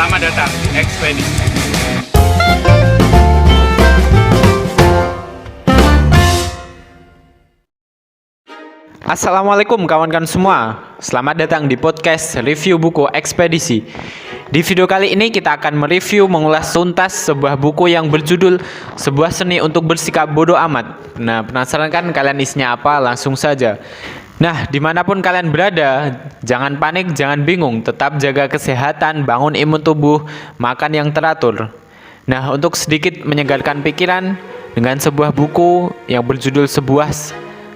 Selamat datang di Ekspedisi. Assalamualaikum kawan-kawan semua. Selamat datang di podcast review buku Ekspedisi. Di video kali ini kita akan mereview mengulas tuntas sebuah buku yang berjudul Sebuah Seni Untuk Bersikap Bodoh Amat. Nah, penasaran kan kalian isinya apa? Langsung saja. Nah, dimanapun kalian berada, jangan panik, jangan bingung. Tetap jaga kesehatan, bangun imun tubuh, makan yang teratur. Nah, untuk sedikit menyegarkan pikiran dengan sebuah buku yang berjudul Sebuah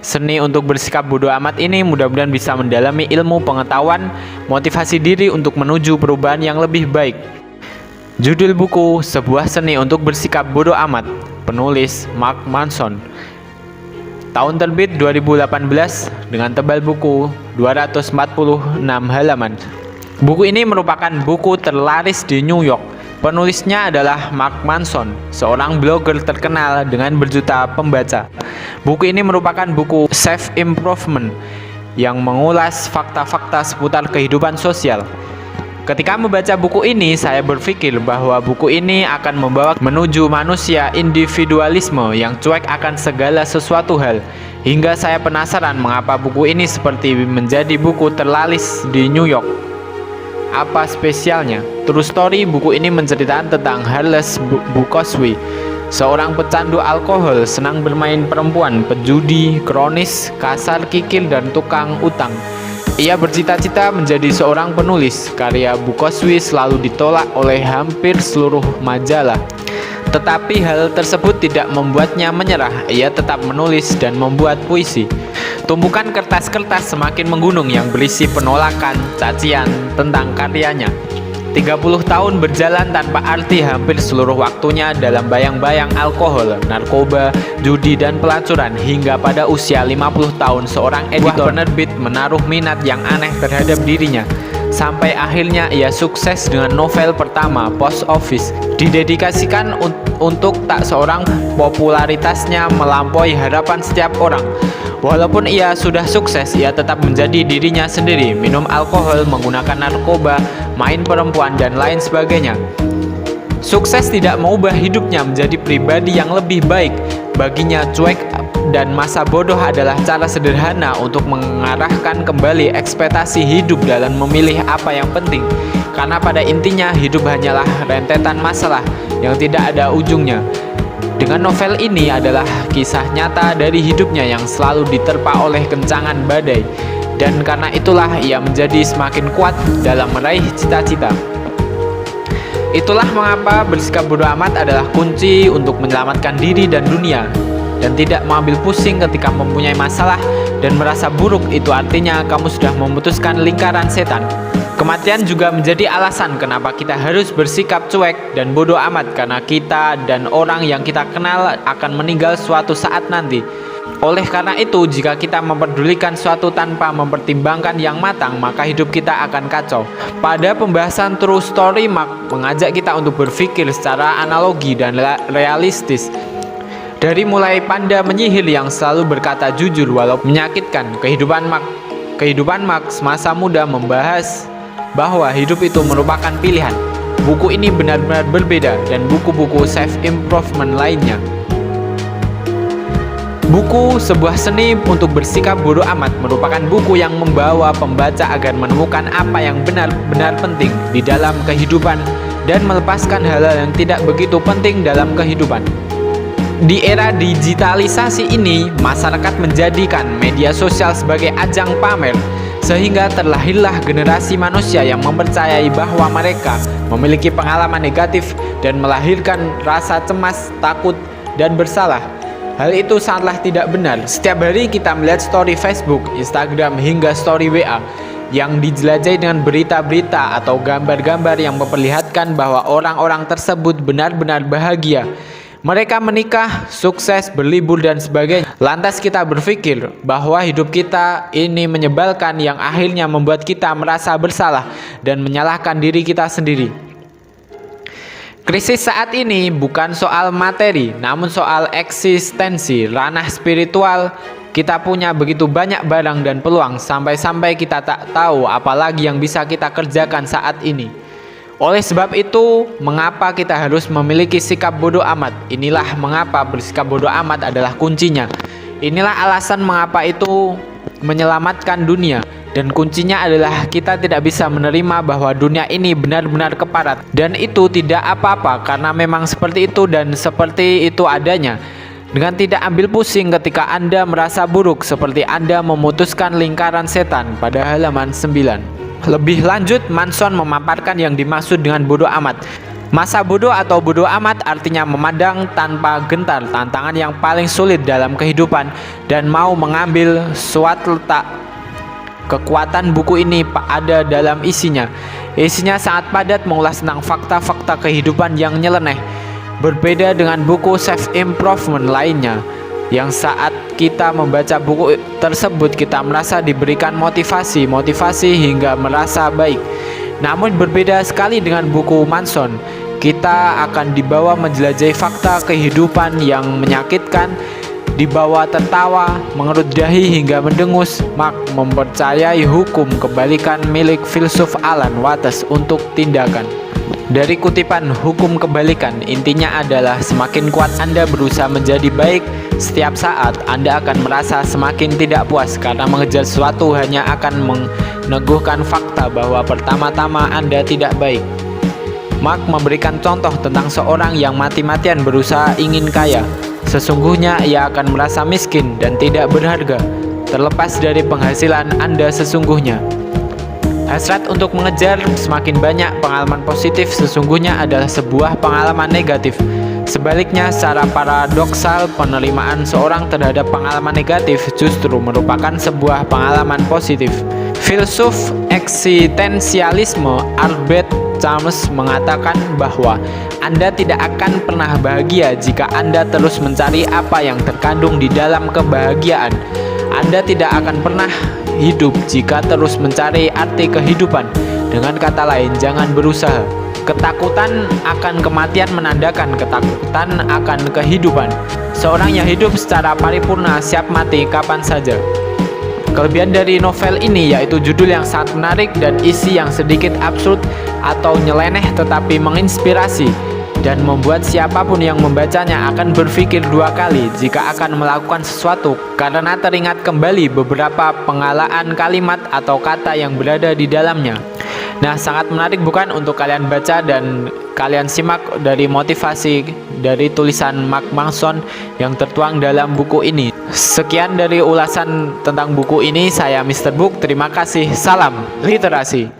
Seni Untuk Bersikap Bodoh Amat ini mudah-mudahan bisa mendalami ilmu pengetahuan, motivasi diri untuk menuju perubahan yang lebih baik. Judul buku Sebuah Seni Untuk Bersikap Bodoh Amat, penulis Mark Manson. Tahun terbit 2018 dengan tebal buku 246 halaman. Buku ini merupakan buku terlaris di New York. Penulisnya adalah Mark Manson, seorang blogger terkenal dengan berjuta pembaca. Buku ini merupakan buku self-improvement yang mengulas fakta-fakta seputar kehidupan sosial. Ketika membaca buku ini, saya berpikir bahwa buku ini akan membawa menuju manusia individualisme yang cuek akan segala sesuatu hal. Hingga saya penasaran mengapa buku ini seperti menjadi buku terlaris di New York. Apa spesialnya? True story, buku ini menceritakan tentang Charles Bukowski, seorang pecandu alkohol, senang bermain perempuan, pejudi, kronis, kasar, kikir, dan tukang utang. Ia bercita-cita menjadi seorang penulis. Karya Bukowski selalu ditolak oleh hampir seluruh majalah. Tetapi hal tersebut tidak membuatnya menyerah. Ia tetap menulis dan membuat puisi. Tumpukan kertas-kertas semakin menggunung yang berisi penolakan, cacian tentang karyanya. 30 tahun berjalan tanpa arti, hampir seluruh waktunya dalam bayang-bayang alkohol, narkoba, judi, dan pelacuran. Hingga pada usia 50 tahun seorang editor penerbit menaruh minat yang aneh terhadap dirinya. Sampai akhirnya ia sukses dengan novel pertama, Post Office, didedikasikan untuk tak seorang. Popularitasnya melampaui harapan setiap orang. Walaupun ia sudah sukses, ia tetap menjadi dirinya sendiri, minum alkohol, menggunakan narkoba, main perempuan, dan lain sebagainya. Sukses tidak mengubah hidupnya menjadi pribadi yang lebih baik. Baginya, cuek dan masa bodoh adalah cara sederhana untuk mengarahkan kembali ekspektasi hidup dalam memilih apa yang penting. Karena pada intinya hidup hanyalah rentetan masalah yang tidak ada ujungnya. Dengan novel ini adalah kisah nyata dari hidupnya yang selalu diterpa oleh kencangan badai. Dan karena itulah ia menjadi semakin kuat dalam meraih cita-cita. Itulah mengapa bersikap bodoh amat adalah kunci untuk menyelamatkan diri dan dunia. Dan tidak mengambil pusing ketika mempunyai masalah dan merasa buruk, itu artinya kamu sudah memutuskan lingkaran setan. Kematian juga menjadi alasan kenapa kita harus bersikap cuek dan bodoh amat, karena kita dan orang yang kita kenal akan meninggal suatu saat nanti. Oleh karena itu, jika kita memperdulikan suatu tanpa mempertimbangkan yang matang, maka hidup kita akan kacau. Pada pembahasan True Story, Mark mengajak kita untuk berpikir secara analogi dan realistis. Dari mulai panda menyihir yang selalu berkata jujur walau menyakitkan, kehidupan Mark semasa muda membahas bahwa hidup itu merupakan pilihan. Buku ini benar-benar berbeda dan buku-buku self-improvement lainnya. Buku Sebuah Seni Untuk Bersikap Bodoh Amat merupakan buku yang membawa pembaca agar menemukan apa yang benar-benar penting di dalam kehidupan dan melepaskan hal-hal yang tidak begitu penting dalam kehidupan. Di era digitalisasi ini, masyarakat menjadikan media sosial sebagai ajang pamer, sehingga terlahirlah generasi manusia yang mempercayai bahwa mereka memiliki pengalaman negatif dan melahirkan rasa cemas, takut, dan bersalah. Hal itu sangatlah tidak benar. Setiap hari kita melihat story Facebook, Instagram, hingga story WA yang dijelajahi dengan berita-berita atau gambar-gambar yang memperlihatkan bahwa orang-orang tersebut benar-benar bahagia. Mereka menikah, sukses, berlibur, dan sebagainya. Lantas kita berpikir bahwa hidup kita ini menyebalkan, yang akhirnya membuat kita merasa bersalah dan menyalahkan diri kita sendiri. Krisis saat ini bukan soal materi, namun soal eksistensi, ranah spiritual. Kita punya begitu banyak barang dan peluang sampai-sampai kita tak tahu apalagi yang bisa kita kerjakan saat ini. Oleh sebab itu, mengapa kita harus memiliki sikap bodoh amat? Inilah mengapa bersikap bodoh amat adalah kuncinya. Inilah alasan mengapa itu menyelamatkan dunia. Dan kuncinya adalah kita tidak bisa menerima bahwa dunia ini benar-benar keparat. Dan itu tidak apa-apa karena memang seperti itu dan seperti itu adanya. Dengan tidak ambil pusing ketika Anda merasa buruk seperti Anda memutuskan lingkaran setan pada halaman 9. Lebih lanjut, Manson memaparkan yang dimaksud dengan bodoh amat. Masa bodoh atau bodoh amat artinya memandang tanpa gentar tantangan yang paling sulit dalam kehidupan dan mau mengambil suatu letak. Kekuatan buku ini ada dalam isinya. Isinya sangat padat mengulas tentang fakta-fakta kehidupan yang nyeleneh. Berbeda dengan buku self-improvement lainnya, yang saat kita membaca buku tersebut kita merasa diberikan motivasi hingga merasa baik. Namun berbeda sekali dengan buku Manson. Kita akan dibawa menjelajahi fakta kehidupan yang menyakitkan, dibawa tertawa, mengerut dahi hingga mendengus. Mark mempercayai hukum kebalikan milik filsuf Alan Watts untuk tindakan. Dari kutipan hukum kebalikan, intinya adalah semakin kuat Anda berusaha menjadi baik, setiap saat Anda akan merasa semakin tidak puas karena mengejar sesuatu hanya akan meneguhkan fakta bahwa pertama-tama Anda tidak baik. Mark memberikan contoh tentang seorang yang mati-matian berusaha ingin kaya. Sesungguhnya ia akan merasa miskin dan tidak berharga, terlepas dari penghasilan Anda sesungguhnya. Hasrat untuk mengejar semakin banyak pengalaman positif sesungguhnya adalah sebuah pengalaman negatif. Sebaliknya, secara paradoksal, penerimaan seorang terhadap pengalaman negatif justru merupakan sebuah pengalaman positif. Filsuf eksistensialisme Albert Camus mengatakan bahwa Anda tidak akan pernah bahagia jika Anda terus mencari apa yang terkandung di dalam kebahagiaan. Anda tidak akan pernah hidup jika terus mencari arti kehidupan. Dengan kata lain, jangan berusaha. Ketakutan akan kematian menandakan ketakutan akan kehidupan. Seorang yang hidup secara paripurna siap mati kapan saja. Kelebihan dari novel ini yaitu judul yang sangat menarik dan isi yang sedikit absurd atau nyeleneh tetapi menginspirasi dan membuat siapapun yang membacanya akan berpikir dua kali jika akan melakukan sesuatu karena teringat kembali beberapa penggalan kalimat atau kata yang berada di dalamnya. Nah, sangat menarik bukan untuk kalian baca dan kalian simak dari motivasi dari tulisan Mark Manson yang tertuang dalam buku ini. Sekian dari ulasan tentang buku ini, saya Mr. Book, terima kasih, salam literasi.